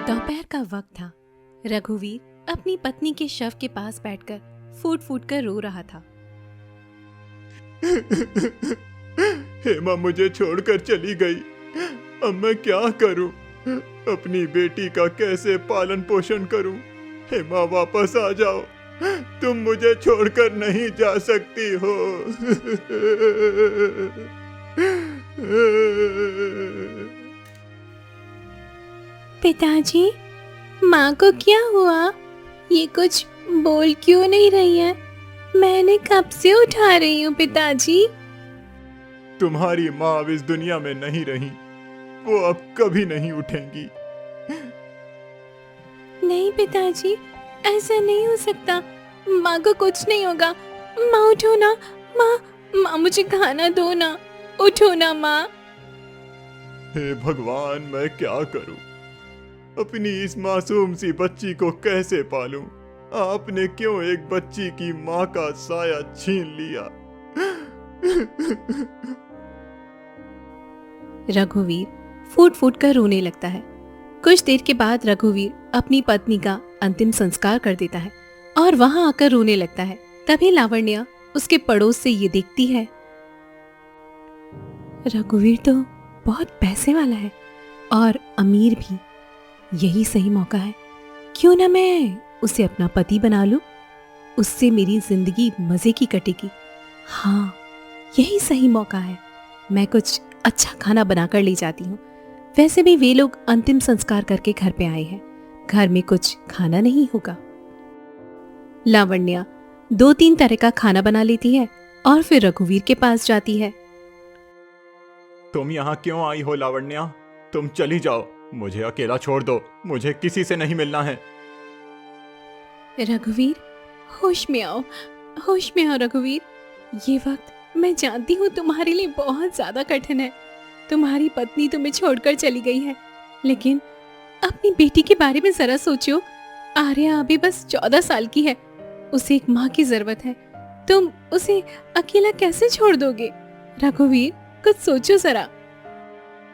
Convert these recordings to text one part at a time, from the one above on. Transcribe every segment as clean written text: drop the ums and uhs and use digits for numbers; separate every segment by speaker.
Speaker 1: दोपहर का वक्त था। रघुवीर अपनी पत्नी के शव के पास बैठकर फूट फूट कर रो रहा था।
Speaker 2: हेमा मुझे छोड़कर चली गई। अब मैं क्या करूं? अपनी बेटी का कैसे पालन पोषण करूं? हेमा वापस आ जाओ, तुम मुझे छोड़कर नहीं जा सकती हो।
Speaker 1: पिताजी, माँ को क्या हुआ? ये कुछ बोल क्यों नहीं रही है? मैंने कब से उठा रही हूँ पिताजी।
Speaker 2: तुम्हारी माँ अब इस दुनिया में नहीं रही, वो अब कभी नहीं उठेंगी।
Speaker 1: नहीं पिताजी, ऐसा नहीं हो सकता। माँ को कुछ नहीं होगा। माँ उठो ना, माँ मुझे खाना दो ना, उठो ना माँ।
Speaker 2: हे भगवान, मैं क्या करूं? अपनी इस मासूम सी बच्ची को कैसे पालूं? आपने क्यों एक बच्ची की माँ का साया छीन लिया?
Speaker 1: रघुवीर फूट फूट कर रोने लगता है। कुछ देर के बाद रघुवीर अपनी पत्नी का अंतिम संस्कार कर देता है और वहां आकर रोने लगता है। तभी लावण्या उसके पड़ोस से ये देखती है, रघुवीर तो बहुत पैसे वाला है और अमीर भी। यही सही मौका है, क्यों ना मैं उसे अपना पति बना लूं? उससे मेरी जिंदगी मजे की कटेगी। हाँ, यही सही मौका है। मैं कुछ अच्छा खाना बनाकर ले जाती हूँ। वैसे भी वे लोग अंतिम संस्कार करके घर पे आए हैं, घर में कुछ खाना नहीं होगा। लावण्या 2-3 तरह का खाना बना लेती है और फिर रघुवीर के पास जाती है।
Speaker 2: तुम यहाँ क्यों आई हो लावण्या? तुम चली जाओ, मुझे अकेला छोड़ दो, मुझे किसी से नहीं मिलना है।
Speaker 1: रघुवीर, होश में आओ, होश में आओ रघुवीर। ये वक्त मैं जानती हूँ तुम्हारे लिए बहुत ज्यादा कठिन है। तुम्हारी पत्नी तुम्हें छोड़कर चली गई है, लेकिन अपनी बेटी के बारे में जरा सोचो। आर्या अभी बस 14 साल की है, उसे एक माँ की जरूरत है। तुम उसे अकेला कैसे छोड़ दोगे? रघुवीर, कुछ सोचो जरा।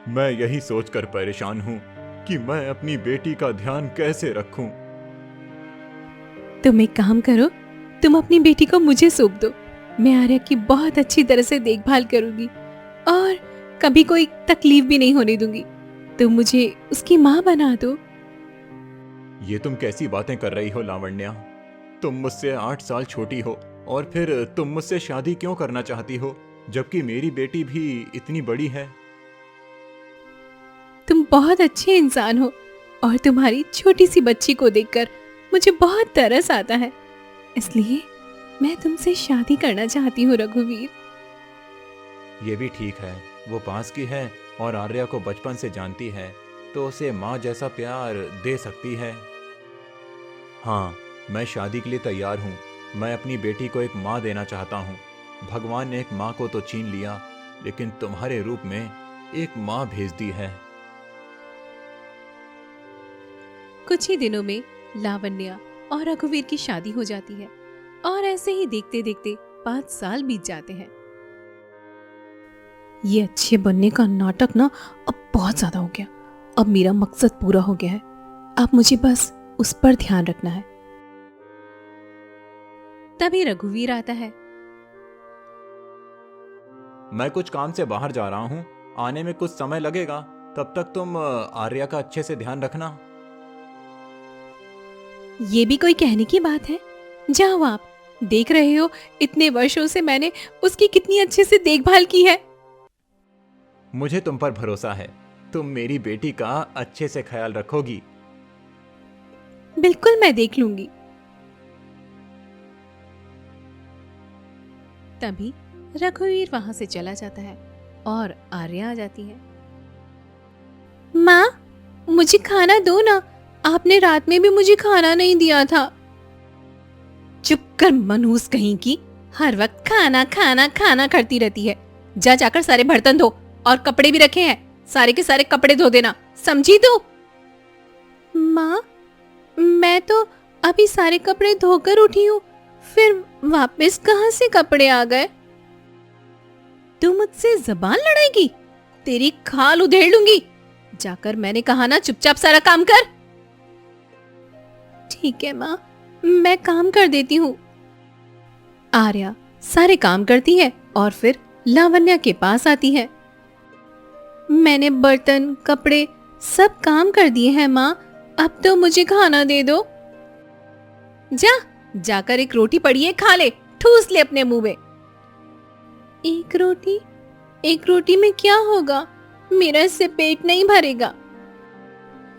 Speaker 2: मैं यही सोचकर परेशान हूँ कि मैं अपनी बेटी का ध्यान कैसे रखूं।
Speaker 1: तुम एक काम करो, तुम अपनी बेटी को मुझे सौंप दो। मैं आर्या की बहुत अच्छी तरह से देखभाल करूंगी और कभी कोई तकलीफ भी नहीं होने दूंगी। तुम मुझे उसकी माँ बना दो।
Speaker 2: ये तुम कैसी बातें कर रही हो लावण्या? तुम मुझसे 8 साल छोटी हो और फिर तुम मुझसे शादी क्यों करना चाहती हो, जबकि मेरी बेटी भी इतनी बड़ी है।
Speaker 1: तुम बहुत अच्छे इंसान हो और तुम्हारी छोटी सी बच्ची को देखकर मुझे बहुत तरस आता है, इसलिए मैं तुमसे शादी करना चाहती हूँ रघुवीर।
Speaker 2: ये भी ठीक है, वो पास की है और आर्या को बचपन से जानती है, तो उसे माँ जैसा प्यार दे सकती है। हाँ, मैं शादी के लिए तैयार हूँ। मैं अपनी बेटी को एक माँ देना चाहता हूँ। भगवान ने एक माँ को तो छीन लिया, लेकिन तुम्हारे रूप में एक माँ भेज दी है।
Speaker 1: कुछ ही दिनों में लावण्या और रघुवीर की शादी हो जाती है और ऐसे ही देखते देखते 5 साल बीत जाते हैं। ये अच्छे बनने का नाटक ना अब बहुत ज्यादा हो गया। अब मेरा मकसद पूरा हो गया है। अब मुझे बस उस पर ध्यान रखना है। तभी रघुवीर आता है।
Speaker 2: मैं कुछ काम से बाहर जा रहा हूँ, आने में कुछ समय लगेगा। तब तक तुम आर्या का अच्छे से ध्यान रखना।
Speaker 1: ये भी कोई कहने की बात है? जाओ आप, देख रहे हो इतने वर्षों से मैंने उसकी कितनी अच्छे से देखभाल की है।
Speaker 2: मुझे तुम पर भरोसा है, तुम मेरी बेटी का अच्छे से ख्याल रखोगी।
Speaker 1: बिल्कुल, मैं देख लूंगी। तभी रघुवीर वहां से चला जाता है और आर्या आ जाती है। माँ, मुझे खाना दो ना, आपने रात में भी मुझे खाना नहीं दिया था। चुप कर मनहूस कहीं की, हर वक्त खाना खाना खाना करती रहती है। जा जाकर सारे बर्तन धो और कपड़े भी रखे हैं, सारे के सारे कपड़े धो देना, समझी? तो माँ, मैं तो अभी सारे कपड़े धोकर उठी हूँ, फिर वापस कहाँ से कपड़े आ गए? तू मुझसे जबान लड़ाएगी? तेरी खाल उधेड़ लूंगी। जाकर मैंने कहा ना, चुपचाप सारा काम कर। ठीक है माँ, मैं काम कर देती हूँ। आर्या सारे काम करती है और फिर लावण्या के पास आती है। मैंने बर्तन कपड़े सब काम कर दिए हैं माँ, अब तो मुझे खाना दे दो। जाकर एक रोटी पड़ी है, खा ले, ठूस ले अपने मुंह में। एक रोटी में क्या होगा, मेरा इससे पेट नहीं भरेगा।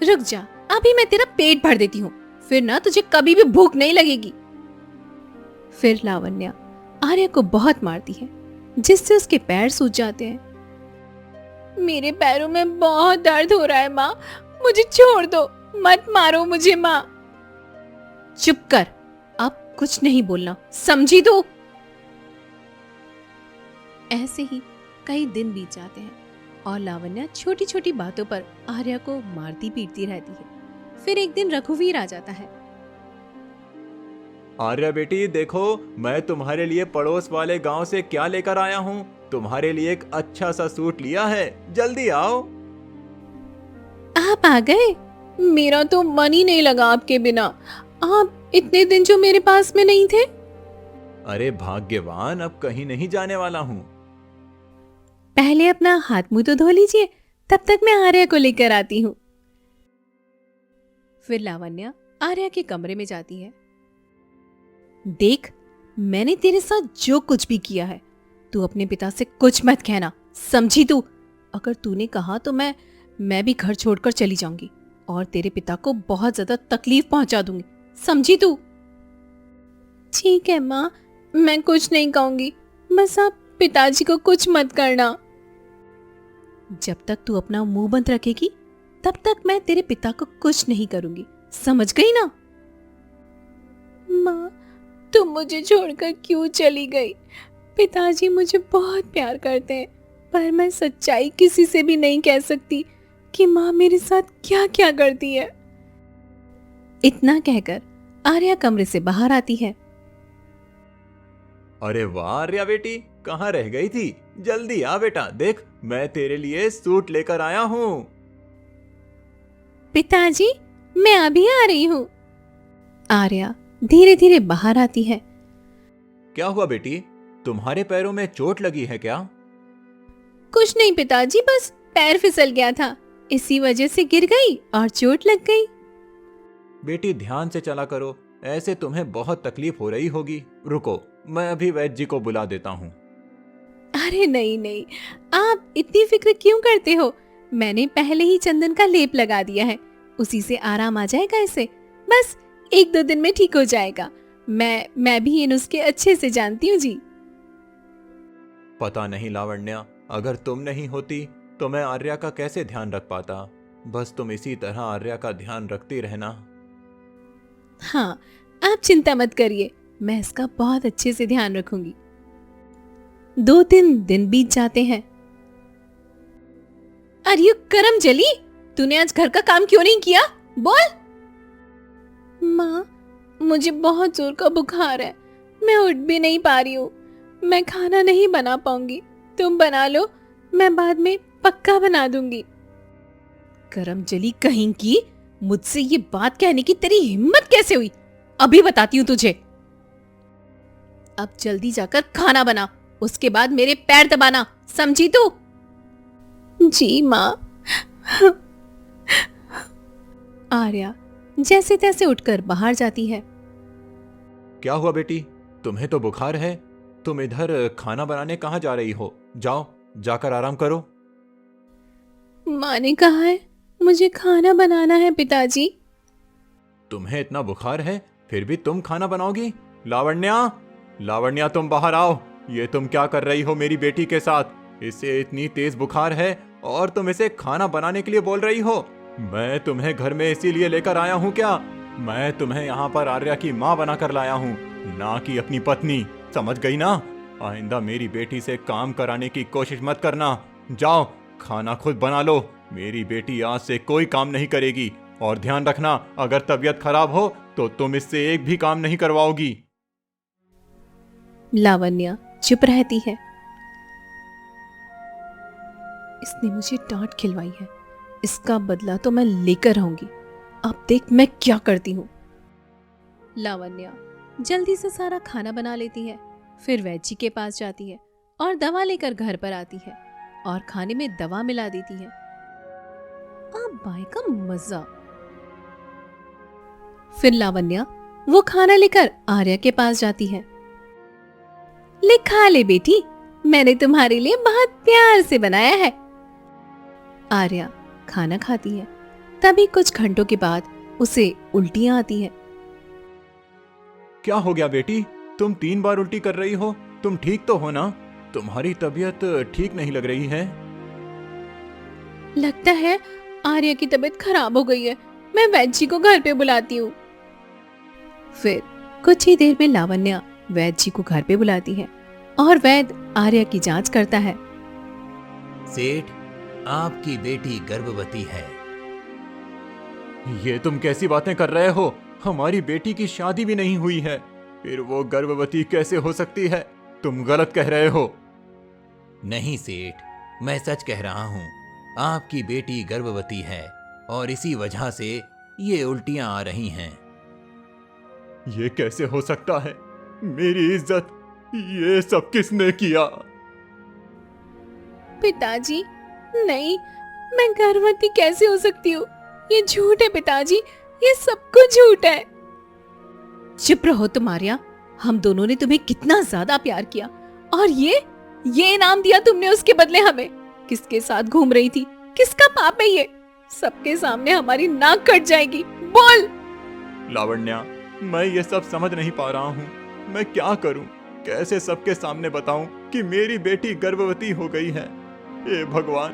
Speaker 1: रुक जा, अभी मैं तेरा पेट भर देती हूँ, फिर ना तुझे कभी भी भूख नहीं लगेगी। फिर लावण्या आर्या को बहुत मारती है, जिससे उसके पैर सूज जाते हैं। मेरे पैरों में बहुत दर्द हो रहा है माँ, मुझे छोड़ दो, मत मारो मुझे माँ। चुप कर, अब कुछ नहीं बोलना, समझी तू? ऐसे ही कई दिन बीत जाते हैं और लावण्या छोटी छोटी बातों पर आर्या को मारती पीटती रहती है। फिर एक दिन रघुवीर आ जाता है।
Speaker 2: आर्या बेटी देखो, मैं तुम्हारे लिए पड़ोस वाले गांव से क्या लेकर आया हूँ। तुम्हारे लिए एक अच्छा सा सूट लिया है, जल्दी आओ।
Speaker 1: आप आ गए? मेरा तो मन ही नहीं लगा आपके बिना। आप इतने दिन जो मेरे पास में नहीं थे।
Speaker 2: अरे भाग्यवान, अब कहीं नहीं जाने वाला हूँ।
Speaker 1: पहले अपना हाथ मुंह तो धो लीजिए, तब तक मैं आर्या को लेकर आती हूँ। फिर लावण्या आर्या के कमरे में जाती है। देख, मैंने तेरे साथ जो कुछ भी किया है, तू अपने पिता से कुछ मत कहना, समझी तू? अगर तूने कहा तो मैं भी घर छोड़कर चली जाऊंगी और तेरे पिता को बहुत ज्यादा तकलीफ पहुंचा दूंगी, समझी तू? ठीक है माँ, मैं कुछ नहीं कहूंगी, बस आप पिताजी को कुछ मत करना। जब तक तू अपना मुंह बंद रखेगी तब तक मैं तेरे पिता को कुछ नहीं करूंगी, समझ गई ना? माँ, तुम मुझे छोड़कर क्यों चली गई? पिताजी मुझे बहुत प्यार करते हैं, पर मैं सच्चाई किसी से भी नहीं कह सकती कि माँ मेरे साथ क्या क्या करती है। इतना कहकर आर्या कमरे से बाहर आती है।
Speaker 2: अरे वाह आर्या बेटी, कहाँ रह गई थी? जल्दी आ बेटा, देख मैं तेरे लिए सूट लेकर आया हूँ।
Speaker 1: पिताजी, मैं अभी आ रही हूँ। आर्या धीरे धीरे बाहर आती है।
Speaker 2: क्या हुआ बेटी, तुम्हारे पैरों में चोट लगी है क्या?
Speaker 1: कुछ नहीं पिताजी, बस पैर फिसल गया था, इसी वजह से गिर गई और चोट लग गई।
Speaker 2: बेटी ध्यान से चला करो, ऐसे तुम्हें बहुत तकलीफ हो रही होगी। रुको, मैं अभी वैद्य जी को बुला देता हूँ।
Speaker 1: अरे नहीं नहीं, आप इतनी फिक्र क्यों करते हो? मैंने पहले ही चंदन का लेप लगा दिया है, उसी से आराम आ जाएगा इसे। बस 1-2 दिन में ठीक हो जाएगा। मैं भी ये नुस्खे अच्छे से जानती हूँ जी।
Speaker 2: पता नहीं लावण्या, अगर तुम नहीं होती तो मैं आर्या का कैसे ध्यान रख पाता। बस तुम इसी तरह आर्या का ध्यान रखती रहना।
Speaker 1: हाँ, आप चिंता मत करिए, मैं इसका बहुत अच्छे से ध्यान रखूंगी। 2-3 दिन बीत जाते हैं। अरे करम जली, तूने आज घर का काम क्यों नहीं किया? बोल। माँ, मुझे बहुत जोर का बुखार है, मैं उठ भी नहीं पा रही हूँ, मैं खाना नहीं बना पाऊंगी, तुम बना लो, मैं बाद में पक्का बना दूंगी। करम जली कहीं की, मुझसे ये बात कहने की तेरी हिम्मत कैसे हुई? अभी बताती हूँ तुझे। अब जल्दी जाकर खाना बना, उसके बाद मेरे पैर दबाना, समझी तू? जी माँ। आर्या जैसे तैसे उठकर बाहर जाती है।
Speaker 2: क्या हुआ बेटी, तुम्हें तो बुखार है, तुम इधर खाना बनाने कहाँ जा रही हो? जाओ, जाकर आराम करो।
Speaker 1: माँ ने कहा है मुझे खाना बनाना है पिताजी।
Speaker 2: तुम्हें इतना बुखार है, फिर भी तुम खाना बनाओगी? लावण्या, लावण्या तुम बाहर आओ। ये तुम क्या कर रही हो मेरी बेटी के साथ? इसे इतनी तेज बुखार है और तुम इसे खाना बनाने के लिए बोल रही हो? मैं तुम्हें घर में इसीलिए लेकर आया हूँ क्या? मैं तुम्हें यहाँ पर आर्या की माँ बनाकर लाया हूँ, ना कि अपनी पत्नी, समझ गई ना? आइंदा मेरी बेटी से काम कराने की कोशिश मत करना। जाओ, खाना खुद बना लो। मेरी बेटी आज से कोई काम नहीं करेगी, और ध्यान रखना, अगर तबीयत खराब हो तो तुम इससे एक भी काम नहीं करवाओगी।
Speaker 1: लावण्या चुप रहती है। इसने मुझे डांट खिलवाई है, इसका बदला तो मैं लेकर रहूंगी। अब देख मैं क्या करती हूँ। लावण्या जल्दी से सारा खाना बना लेती है, फिर वैद्य के पास जाती है और दवा लेकर घर पर आती है और खाने में दवा मिला देती है। अब बाई का मजा। फिर लावण्या वो खाना लेकर आर्या के पास जाती है। ले खा ले बेटी, मैंने तुम्हारे लिए बहुत प्यार से बनाया है। आर्या खाना खाती है। तभी कुछ घंटों के बाद उसे उल्टियां आती है।
Speaker 2: क्या हो गया बेटी? तुम 3 बार उल्टी कर रही हो। तुम ठीक तो हो ना? तुम्हारी तबीयत ठीक नहीं लग रही है।
Speaker 1: लगता है आर्या की तबीयत खराब हो गई है। मैं वैद्य जी को घर पे बुलाती हूँ। फिर कुछ ही देर में लावण्या वैद्य जी को घर पे बुलाती है और वैद्य आर्या की जांच करता है।
Speaker 2: सेठ, आपकी बेटी गर्भवती है। ये तुम कैसी बातें कर रहे हो? हमारी बेटी की शादी भी नहीं हुई है, फिर वो गर्भवती कैसे हो सकती है? तुम गलत कह रहे हो। नहीं सेठ, मैं सच कह रहा हूँ। आपकी बेटी गर्भवती है और इसी वजह से ये उल्टियां आ रही हैं। ये कैसे हो सकता है? मेरी इज्जत ये सब किसने किया?
Speaker 1: पिताजी, नहीं, मैं गर्भवती कैसे हो सकती हूँ? ये झूठ है पिताजी, ये सब कुछ झूठ है। चुप रहो तुम आर्या, हम दोनों ने तुम्हें कितना ज्यादा प्यार किया और ये इनाम दिया तुमने उसके बदले हमें। किसके साथ घूम रही थी? किसका पाप है ये? सबके सामने हमारी नाक कट जाएगी। बोल।
Speaker 2: लावण्या, मैं ये सब समझ नहीं पा रहा हूँ। मैं क्या करूँ? कैसे सबके सामने बताऊं कि मेरी बेटी गर्भवती हो गई है? हे भगवान,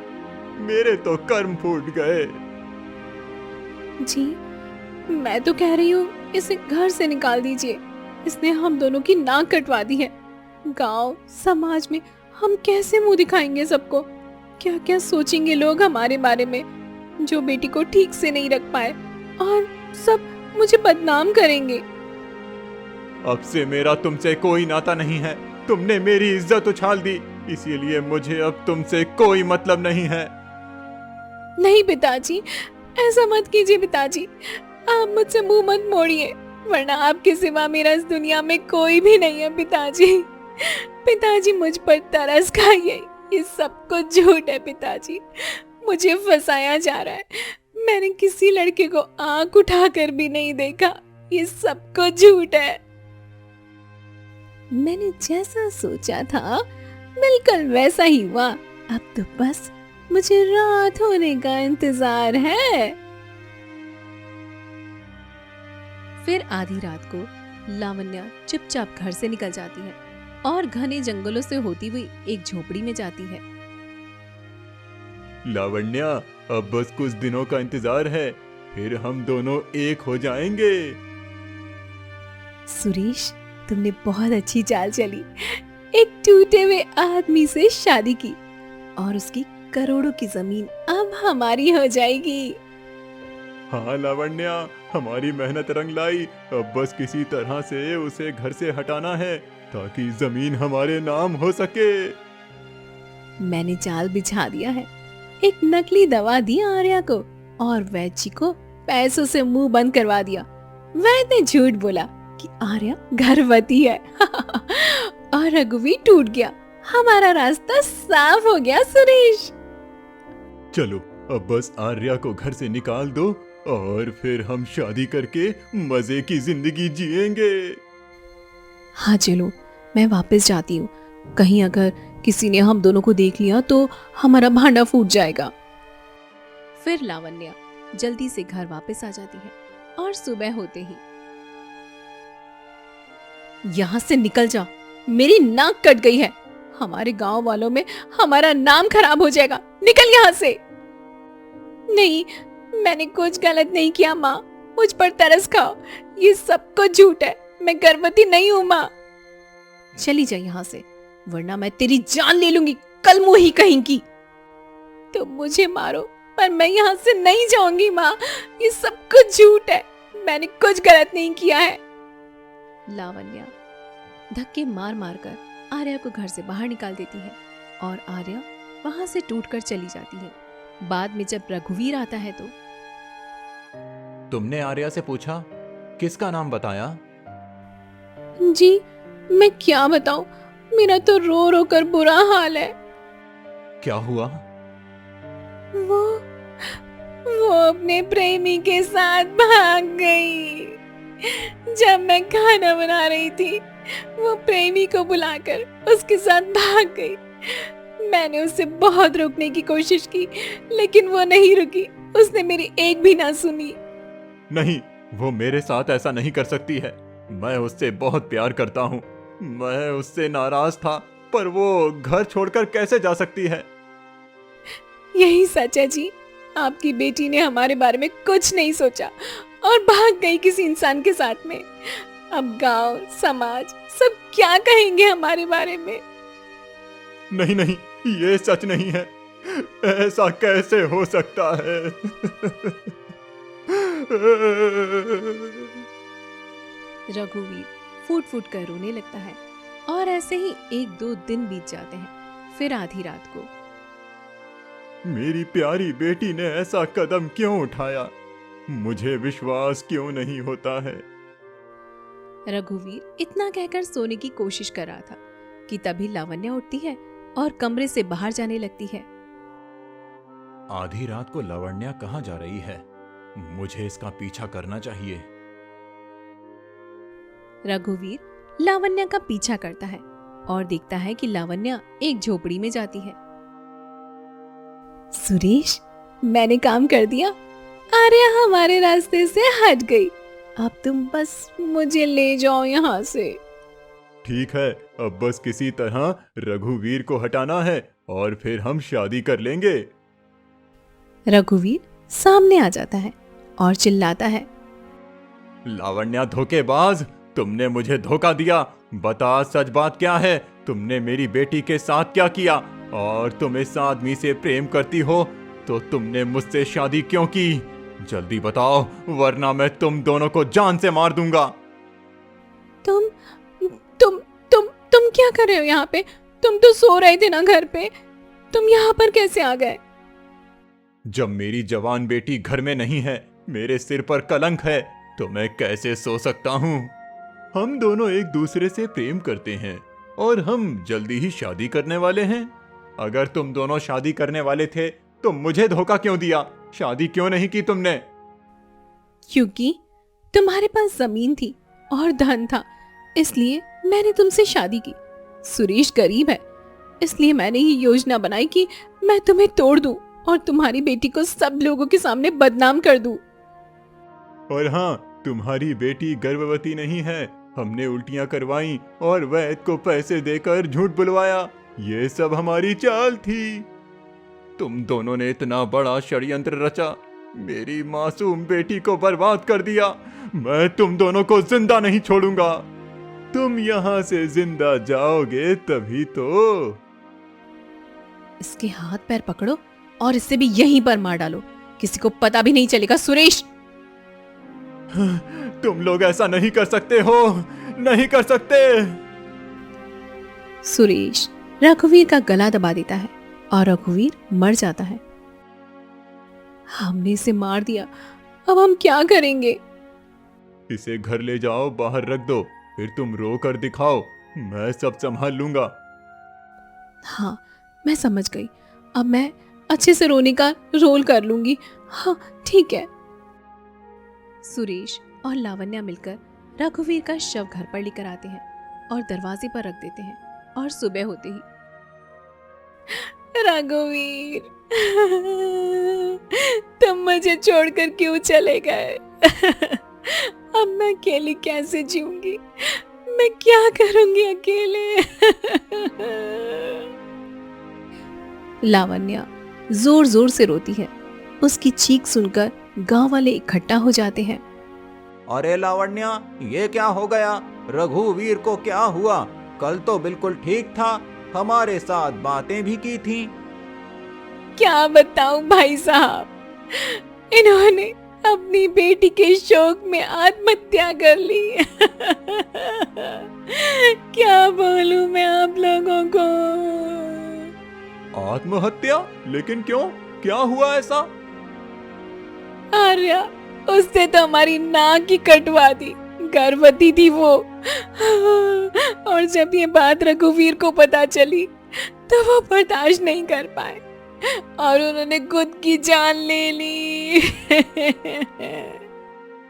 Speaker 2: मेरे तो कर्म फूट गए।
Speaker 1: जी, मैं तो कह रही हूँ इसे घर से निकाल दीजिए। इसने हम दोनों की नाक कटवा दी है। गांव समाज में हम कैसे मुंह दिखाएंगे सबको? क्या क्या सोचेंगे लोग हमारे बारे में? जो बेटी को ठीक से नहीं रख पाए और सब मुझे बदनाम करेंगे।
Speaker 2: अब से मेरा तुमसे कोई नाता नहीं है। तुमने मेरी इज्जत उछाल दी, इसीलिए मुझे अब तुमसे कोई मतलब नहीं है।
Speaker 1: नहीं पिताजी, ऐसा मत कीजिए पिताजी। आप मुझसे मुंह मत मोड़िए, वरना आपके सिवा मेरा इस दुनिया में कोई भी नहीं है। पिताजी, पिताजी मुझ पर तरस खाइए। ये सब कुछ झूठ है पिताजी, मुझे फंसाया जा रहा है। मैंने किसी लड़के को आंख उठाकर भी नहीं देखा। ये सब कुछ झूठ है। मैंने जैसा सोचा था बिल्कुल वैसा ही हुआ। अब तो बस मुझे रात होने का इंतजार है। फिर आधी रात को लावण्या चुपचाप घर से निकल जाती है और घने जंगलों से होती हुई एक झोपड़ी में जाती है।
Speaker 2: लावण्या, अब बस कुछ दिनों का इंतजार है, फिर हम दोनों एक हो जाएंगे।
Speaker 1: सुरेश, तुमने बहुत अच्छी चाल चली। एक टूटे हुए आदमी से शादी की और उसकी करोड़ों की जमीन अब हमारी हो जाएगी।
Speaker 2: हाँ लावण्या, हमारी मेहनत रंग लाई। अब बस किसी तरह से उसे घर से हटाना है ताकि जमीन हमारे नाम हो सके।
Speaker 1: मैंने जाल बिछा दिया है। एक नकली दवा दी आर्या को और वैद्य जी को पैसों से मुंह बंद करवा दिया। वैद्य ने झूठ बोला कि आर्या गर्भवती है और रघुवीर टूट गया। हमारा रास्ता साफ हो गया सुरेश।
Speaker 2: चलो, अब बस आर्या को घर से निकाल दो और फिर हम शादी करके मजे की जिंदगी जिएंगे।
Speaker 1: हाँ चलो, मैं वापस जाती हूँ। कहीं अगर किसी ने हम दोनों को देख लिया तो हमारा भांडा फूट जाएगा। फिर लावण्या जल्दी से घर वापस आ जाती है और सुबह होते ही, यहाँ से निकल जा, मेरी नाक कट गई है। हमारे गांव वालों में हमारा नाम खराब हो जाएगा। निकल यहाँ से। नहीं, मैंने कुछ गलत नहीं किया माँ, मुझ पर तरस खाओ। ये सब कुछ झूठ है। मैं गर्भवती नहीं हूँ माँ। चली जा यहाँ से, वरना मैं तेरी जान ले लूंगी, कलमुही कहेंगी। तुम मुझे मारो पर मैं यहाँ से नहीं जाऊंगी माँ। ये सब कुछ झूठ है। मैंने कुछ गलत नहीं किया है। लावण्या धक्के मार मार कर आर्या को घर से बाहर निकाल देती है और आर्या वहां से टूटकर चली जाती है। बाद में जब रघुवीर आता है तो,
Speaker 2: तुमने आर्या से पूछा? किसका नाम बताया?
Speaker 1: जी, मैं क्या बताऊं, मेरा तो रो रो कर बुरा हाल है।
Speaker 2: क्या हुआ?
Speaker 1: वो वो अपने प्रेमी के साथ भाग गई। जब मैं खाना बना रही थी, वो प्रेमी को बुलाकर उसके साथ भाग गई। मैंने उसे बहुत रोकने की कोशिश की, लेकिन वो नहीं रुकी। उसने मेरी एक भी ना सुनी।
Speaker 2: नहीं, वो मेरे साथ ऐसा नहीं कर सकती है। मैं उससे बहुत प्यार करता हूँ। मैं उससे नाराज था, पर वो घर छोड़कर कैसे जा सकती है?
Speaker 1: यही सच है जी। आपकी बेटी ने हमारे बारे में कुछ नहीं सोचा और भाग गई किसी इंसान के साथ में। अब गांव समाज सब क्या कहेंगे हमारे बारे में।
Speaker 2: नहीं नहीं, ये सच नहीं है। ऐसा कैसे हो सकता है?
Speaker 1: रघुवीर फूट फूट कर रोने लगता है और ऐसे ही 1-2 दिन बीत जाते हैं। फिर आधी रात को
Speaker 2: मेरी प्यारी बेटी ने ऐसा कदम क्यों उठाया? मुझे विश्वास क्यों नहीं होता है?
Speaker 1: रघुवीर इतना कहकर सोने की कोशिश कर रहा था कि तभी लावण्या उठती है और कमरे से बाहर जाने लगती है।
Speaker 2: आधी रात को लावण्या कहाँ जा रही है? मुझे इसका पीछा करना चाहिए।
Speaker 1: रघुवीर लावण्या का पीछा करता है और देखता है कि लावण्या एक झोपड़ी में जाती है। सुरेश, मैंने काम कर दिया। आर्या हमारे रास्ते से हट गई। अब तुम बस मुझे ले जाओ यहाँ से।
Speaker 2: ठीक है, अब बस किसी तरह रघुवीर को हटाना है और फिर हम शादी कर लेंगे।
Speaker 1: रघुवीर सामने आ जाता है और चिल्लाता है,
Speaker 2: लावण्या धोखेबाज, तुमने मुझे धोखा दिया। बता, सच बात क्या है? तुमने मेरी बेटी के साथ क्या किया? और तुम इस आदमी से प्रेम करती हो तो तुमने मुझसे शादी क्यों की? जल्दी बताओ, वरना मैं तुम दोनों को जान से मार दूंगा।
Speaker 1: तुम तुम क्या कर रहे हो यहाँ पे? तुम तो सो रहे थे ना घर पे। तुम यहाँ पर कैसे आ गए?
Speaker 2: जब मेरी जवान बेटी घर में नहीं है, मेरे सिर पर कलंक है, तो मैं कैसे सो सकता हूँ? हम दोनों एक दूसरे से प्रेम करते हैं और हम जल्दी ही शादी करने वाले हैं। अगर तुम दोनों शादी करने वाले थे तो मुझे धोखा क्यों दिया? शादी क्यों नहीं की तुमने?
Speaker 1: क्योंकि तुम्हारे पास जमीन थी और धन था, इसलिए मैंने तुमसे शादी की। सुरेश गरीब है, इसलिए मैंने ये योजना बनाई कि मैं तुम्हें तोड़ दूं और तुम्हारी बेटी को सब लोगों के सामने बदनाम कर दूं।
Speaker 2: और हाँ, तुम्हारी बेटी गर्भवती नहीं है। हमने उल्टियां करवाई और वैद को पैसे देकर झूठ बुलवाया। ये सब हमारी चाल थी। तुम दोनों ने इतना बड़ा षड्यंत्र रचा, मेरी मासूम बेटी को बर्बाद कर दिया। मैं तुम दोनों को जिंदा नहीं छोड़ूंगा। तुम यहाँ से जिंदा जाओगे तभी तो।
Speaker 1: इसके हाथ पैर पकड़ो और इससे भी यहीं पर मार डालो। किसी को पता भी नहीं चलेगा। सुरेश,
Speaker 2: तुम लोग ऐसा नहीं कर सकते हो, नहीं कर सकते।
Speaker 1: सुरेश रघुवीर का गला दबा देता है और रघुवीर मर जाता है। हमने इसे मार दिया, अब हम क्या करेंगे?
Speaker 2: इसे घर ले जाओ, बाहर रख दो, फिर तुम रो कर दिखाओ। मैं सब संभाल लूंगा।
Speaker 1: हाँ, मैं समझ गई। अब मैं अच्छे से रोने का रोल कर लूंगी। हाँ, ठीक है। सुरेश और लावण्या मिलकर रघुवीर का शव घर पर लेकर आते हैं और दरवाजे पर रख देते हैं। और सुबह होते ही, रघुवीर, तुम मुझे छोड़कर क्यों चले गए? अब मैं अकेली कैसे जीऊंगी? मैं क्या करूंगी अकेले? लावण्या जोर जोर से रोती है। उसकी चीख सुनकर गांव वाले इकट्ठा हो जाते हैं।
Speaker 3: अरे लावण्या, ये क्या हो गया? रघुवीर को क्या हुआ? कल तो बिल्कुल ठीक था, हमारे साथ बातें भी की थी।
Speaker 1: क्या बताऊं भाई साहब, इन्होंने अपनी बेटी के शोक में आत्महत्या कर ली। क्या बोलूं मैं आप लोगों को?
Speaker 2: आत्महत्या? लेकिन क्यों? क्या हुआ ऐसा?
Speaker 1: आर्या, उसने तो हमारी नाक ही कटवा दी। गर्भवती थी वो। और जब ये बात रघुवीर को पता चली तो वो बर्दाश्त नहीं कर पाए और उन्होंने खुद की जान ले ली।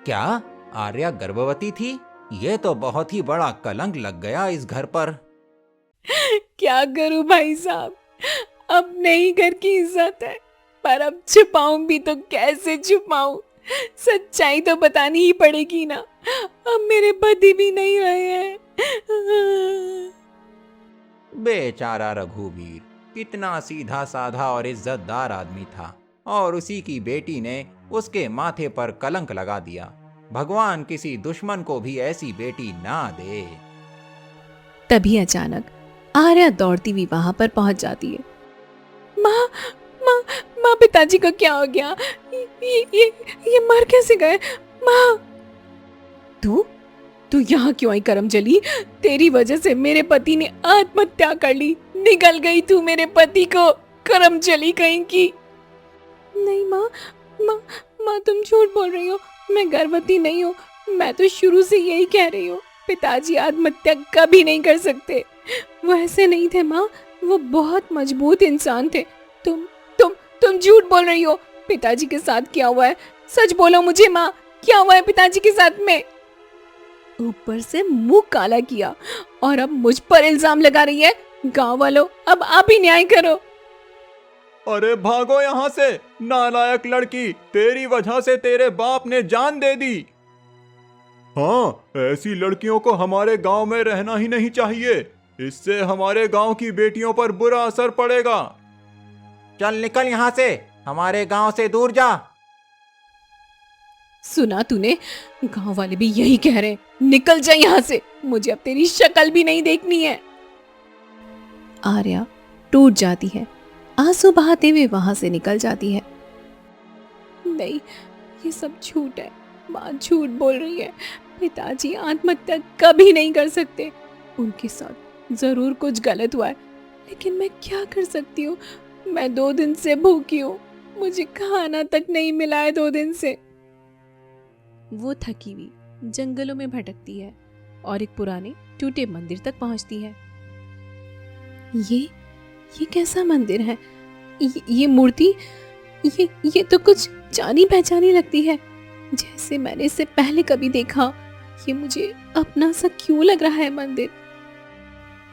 Speaker 3: क्या आर्या गर्भवती थी? ये तो बहुत ही बड़ा कलंक लग गया इस घर पर।
Speaker 1: क्या करूं भाई साहब, अपने ही घर की इज्जत है, पर अब छुपाऊं भी तो कैसे छुपाऊं? सच्चाई तो बतानी ही पड़ेगी ना। अब मेरे पति भी नहीं रहे हैं।
Speaker 3: बेचारा रघुवीर कितना सीधा साधा और इज्जतदार आदमी था, और उसी की बेटी ने उसके माथे पर कलंक लगा दिया। भगवान किसी दुश्मन को भी ऐसी बेटी ना दे।
Speaker 1: तभी अचानक आर्या दौड़ती हुई वहां पर पहुंच जाती है। माँ माँ माँ, पिताजी को क्या हो गया? ये मर कैसे गए? माँ, तू यहाँ क्यों आई करमजली? तेरी वजह से मेरे पति ने आत्महत्या कर ली। निकल गई तू मेरे पति को, करमजली कहीं की। नहीं माँ, माँ तुम झूठ बोल रही हो, मैं गर्भवती नहीं हूँ। मैं तो शुरू से यही कह रही हूँ, पिताजी आत्महत्या कभी नहीं कर सकते। वो ऐसे नहीं थे माँ, वो बहुत मजबूत इंसान थे। तुम झूठ बोल रही हो। पिताजी के साथ क्या हुआ है? सच बोलो मुझे माँ, क्या हुआ है पिताजी के साथ में? ऊपर से मुंह काला किया और अब मुझ पर इल्जाम लगा रही है। गांव वालों, अब आप ही न्याय करो।
Speaker 3: अरे भागो यहाँ से, नालायक लड़की, तेरी वजह से तेरे बाप ने जान दे दी। हाँ, ऐसी लड़कियों को हमारे गांव में रहना ही नहीं चाहिए। इससे हमारे गांव की बेटियों पर बुरा असर पड़ेगा। चल निकल यहाँ से, हमारे गांव से दूर जा।
Speaker 1: सुना तूने? गांव वाले भी यही कह रहे हैं, निकल जा यहाँ से, मुझे अब तेरी शक्ल भी नहीं देखनी है। आर्या टूट जाती है, आंसू बहाते हुए वहां से निकल जाती है। नहीं, ये सब झूठ है, माँ झूठ बोल रही है। पिताजी आत्महत्या कभी नहीं कर सकते। उनके साथ जरूर कुछ गलत हुआ है, लेकिन मैं क्या कर सकती हूँ? मैं 2 दिन से भूखी हूँ, मुझे खाना तक नहीं मिला है 2 दिन से। वो थकी हुई जंगलों में भटकती है और एक पुराने टूटे मंदिर तक पहुंचती है। ये कैसा मंदिर है? ये मूर्ति, ये तो कुछ जानी पहचानी लगती है, जैसे मैंने इससे पहले कभी देखा। ये मुझे अपना सा क्यों लग रहा है मंदिर?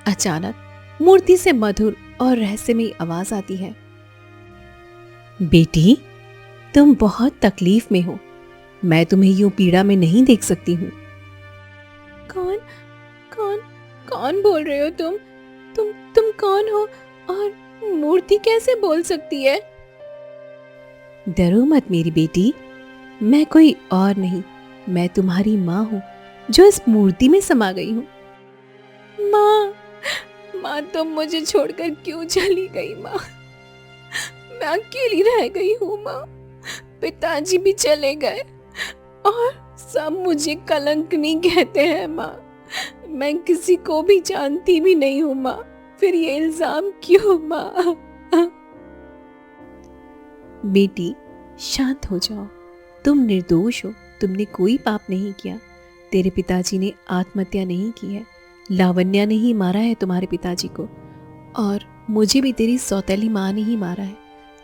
Speaker 1: अचानक मूर्ति से मधुर और रहस्यमयी आवाज आती है। बेटी, तुम बहुत तकलीफ में हो, मैं तुम्हें यूं पीड़ा में नहीं देख सकती हूँ। कौन कौन कौन बोल रहे हो तुम कौन हो और मूर्ति कैसे बोल सकती है? डरो मत मेरी बेटी, मैं कोई और नहीं, मैं तुम्हारी माँ हूँ जो इस मूर्ति में समा गई हूँ। माँ तुम मुझे छोड़कर क्यों चली गई? माँ, मैं अकेली रह गई हूँ। माँ, पिताजी भी चले गए और सब मुझे कलंकनी कहते हैं। माँ, मैं किसी को भी जानती भी नहीं हूँ। माँ, फिर ये इल्जाम क्यों? माँ, बेटी शांत हो जाओ, तुम निर्दोष हो, तुमने कोई पाप नहीं किया। तेरे पिताजी ने आत्महत्या नहीं की है, लावण्या ने ही मारा है तुम्हारे पिताजी को, और मुझे भी तेरी सौतेली माँ ने ही मारा है।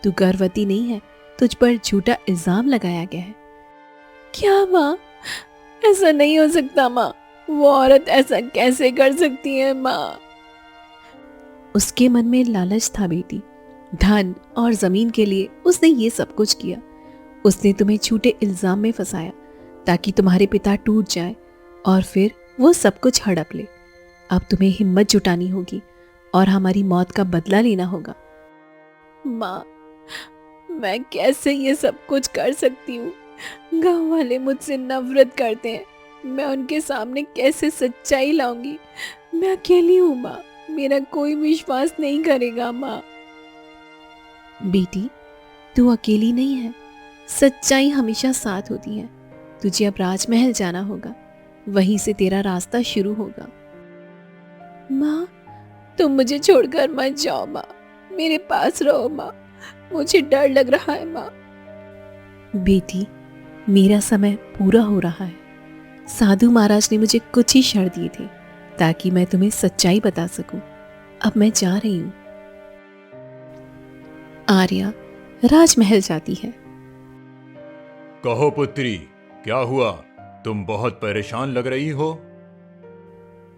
Speaker 1: तू गर्भवती नहीं है, तुझ पर झूठा इल्जाम लगाया गया है। क्या माँ? ऐसा नहीं हो सकता माँ, वो औरत ऐसा कैसे कर सकती है माँ? उसके मन में लालच था बेटी, धन और जमीन के लिए उसने ये सब कुछ किया। उसने तुम्हें झूठे इल्जाम में फंसाया ताकि तुम्हारे पिता टूट जाए और फिर वो सब कुछ हड़प ले। अब तुम्हें हिम्मत जुटानी होगी और हमारी मौत का बदला लेना होगा। माँ, मैं कैसे ये सब कुछ कर सकती हूँ? गांव वाले मुझसे नफरत करते हैं, मैं उनके सामने कैसे सच्चाई लाऊंगी? मैं अकेली हूँ माँ, मेरा कोई विश्वास नहीं करेगा। माँ, बेटी तू अकेली नहीं है, सच्चाई हमेशा साथ होती है। तुझे अब राजमहल जाना होगा, वहीं से तेरा रास्ता शुरू होगा। माँ, तुम मुझे छोड़कर मत जाओ। माँ, मेरे पास रहो। माँ, मुझे डर लग रहा है। माँ, बेटी मेरा समय पूरा हो रहा है, साधु महाराज ने मुझे कुछ ही क्षण दिए थे ताकि मैं तुम्हें सच्चाई बता सकूं। अब मैं जा रही हूं। आर्या राजमहल जाती है।
Speaker 2: कहो पुत्री, क्या हुआ? तुम बहुत परेशान लग रही हो।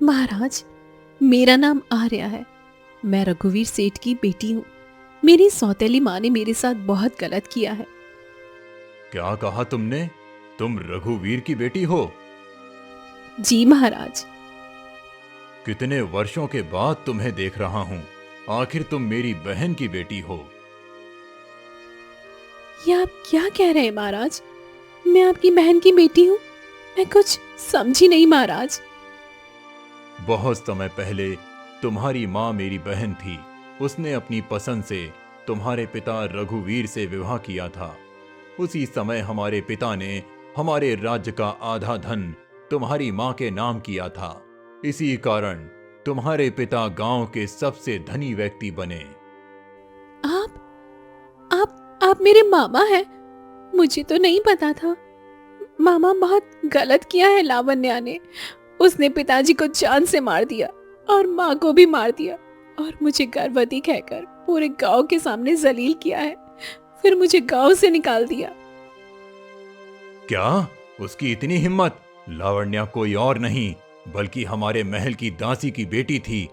Speaker 1: महाराज, मेरा नाम आर्या है। मैं रघुवीर सेठ की बेटी हूँ। मेरी सौतेली माँ ने मेरे साथ बहुत गलत किया है।
Speaker 2: क्या कहा तुमने? तुम रघुवीर की बेटी हो?
Speaker 1: जी महाराज।
Speaker 2: कितने वर्षों के बाद तुम्हें देख रहा हूं। आखिर तुम मेरी बहन की बेटी हो।
Speaker 1: ये आप क्या कह रहे हैं महाराज? मैं आपकी बहन की बेटी हूँ? मैं कुछ समझी नहीं महाराज।
Speaker 2: बहुत समय पहले तुम्हारी माँ मेरी बहन थी। उसने अपनी पसंद से तुम्हारे पिता रघुवीर से विवाह किया था। उसी समय हमारे पिता ने हमारे राज्य का आधा धन तुम्हारी माँ के नाम किया था। इसी कारण तुम्हारे पिता गांव के सबसे धनी व्यक्ति बने।
Speaker 1: आप मेरे मामा हैं? मुझे तो नहीं पता था। मामा बहुत गलत किया है लावण्या ने। उसने पिताजी को जान से मार दिया और माँ को भी मार दिया और मुझे गर्भवती कहकर पूरे गांव के सामने जलील किया है। फिर मुझे गांव से निकाल दिया।
Speaker 2: क्या? उसकी इतनी हिम्मत? लावण्या कोई और नहीं बल्कि हमारे महल की दासी की बेटी थी।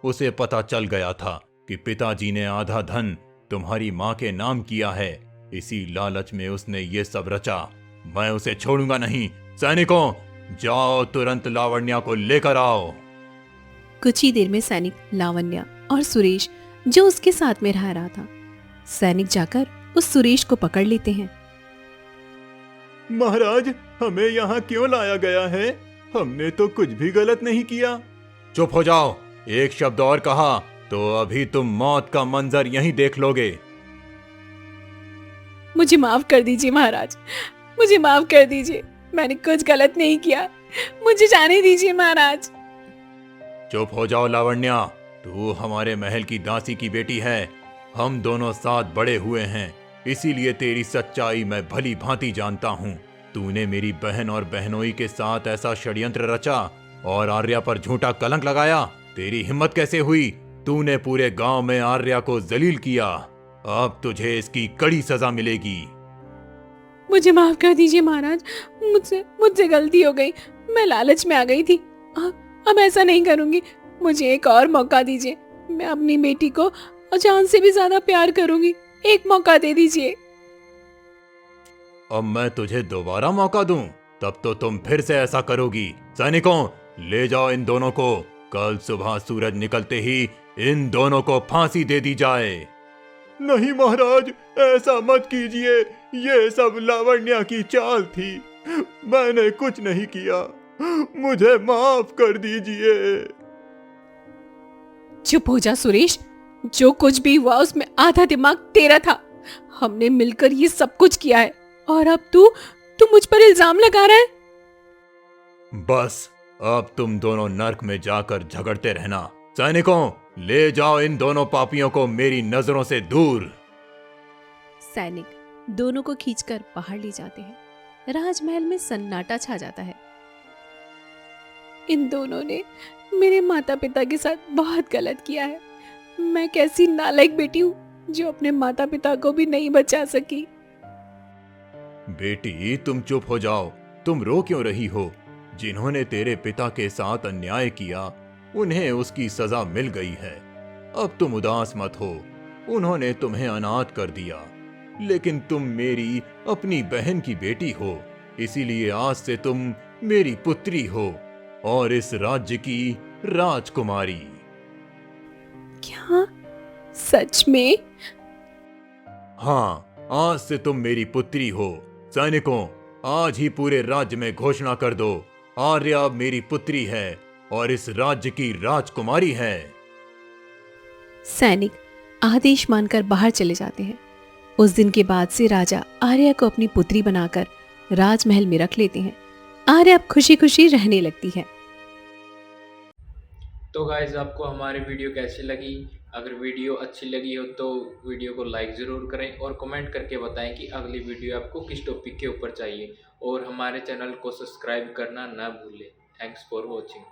Speaker 2: उसे पता चल गया था कि पिताजी ने आधा धन तुम्हारी माँ के नाम किया है। इसी लालच में उसने ये सब रचा। मैं उसे छोड़ूंगा नहीं। सैनिकों, जाओ तुरंत लावण्या को लेकर आओ।
Speaker 1: कुछ ही देर में सैनिक लावण्या और सुरेश, जो उसके साथ में रह रहा था, सैनिक जाकर उस सुरेश को पकड़ लेते हैं।
Speaker 3: महाराज, हमें यहाँ क्यों लाया गया है? हमने तो कुछ भी गलत नहीं किया।
Speaker 2: चुप हो जाओ। एक शब्द और कहा तो अभी तुम मौत का मंजर यहीं देख लोगे।
Speaker 1: मुझे माफ कर दीजिए महाराज, मुझे माफ कर दीजिए। मैंने कुछ गलत नहीं किया। मुझे जाने दीजिए महाराज।
Speaker 2: चुप हो जाओ लावण्या। तू हमारे महल की दासी की बेटी है। हम दोनों साथ बड़े हुए हैं, इसीलिए तेरी सच्चाई मैं भली भांति जानता हूँ। तूने मेरी बहन और बहनोई के साथ ऐसा षड्यंत्र रचा और आर्या पर झूठा कलंक लगाया। तेरी हिम्मत कैसे हुई? तूने पूरे गांव में आर्या को जलील किया। अब तुझे इसकी कड़ी सजा मिलेगी।
Speaker 1: मुझे माफ कर दीजिए महाराज। मुझसे गलती हो गई। मैं लालच में आ गई थी। अब ऐसा नहीं करूंगी। मुझे एक और मौका दीजिए। मैं अपनी बेटी को जान से भी ज्यादा प्यार करूंगी। एक मौका दे दीजिए।
Speaker 2: अब मैं तुझे दोबारा मौका दूं, तब तो तुम फिर से ऐसा करोगी। सैनिकों, ले जाओ इन दोनों को। कल सुबह सूरज निकलते ही इन दोनों को फांसी दे दी जाए।
Speaker 3: नहीं महाराज, ऐसा मत कीजिए। ये सब लावण्या की चाल थी। मैंने कुछ नहीं किया। मुझे माफ कर दीजिए।
Speaker 1: चुप हो जा सुरेश। जो कुछ भी हुआ उसमें आधा दिमाग तेरा था। हमने मिलकर ये सब कुछ किया है और अब तू मुझ पर इल्जाम लगा रहा है।
Speaker 2: बस, अब तुम दोनों नर्क में जाकर झगड़ते रहना। सैनिकों, ले जाओ इन दोनों पापियों को मेरी नजरों से दूर।
Speaker 1: सैनिक दोनों को खींचकर बाहर ले जाते हैं। राजमहल में सन्नाटा छा जाता है। इन दोनों ने मेरे माता पिता के साथ बहुत गलत किया है। मैं कैसी नालायक बेटी हूँ जो अपने माता पिता को भी नहीं बचा सकी।
Speaker 2: बेटी, तुम चुप हो जाओ। तुम रो क्यों रही हो? जिन्होंने तेरे पिता के साथ अन्याय किया, उन्हें उसकी सजा मिल गई है। अब तुम उदास मत हो। उन्होंने तुम्हें अनाथ कर दिया, लेकिन तुम मेरी अपनी बहन की बेटी हो। इसीलिए आज से तुम मेरी पुत्री हो और इस राज्य की राजकुमारी।
Speaker 1: क्या सच में?
Speaker 2: हाँ, आज से तुम मेरी पुत्री हो। सैनिकों, आज ही पूरे राज्य में घोषणा कर दो, आर्या अब मेरी पुत्री है और इस राज्य की राजकुमारी है।
Speaker 1: सैनिक आदेश मानकर बाहर चले जाते हैं। उस दिन के बाद से राजा आर्या को अपनी पुत्री बनाकर राजमहल में रख लेते हैं। आर्या अब खुशी खुशी रहने लगती है।
Speaker 4: तो गाइस आपको हमारी वीडियो कैसी लगी? अगर वीडियो अच्छी लगी हो तो वीडियो को लाइक ज़रूर करें और कमेंट करके बताएं कि अगली वीडियो आपको किस टॉपिक के ऊपर चाहिए, और हमारे चैनल को सब्सक्राइब करना ना भूलें। Thanks for watching.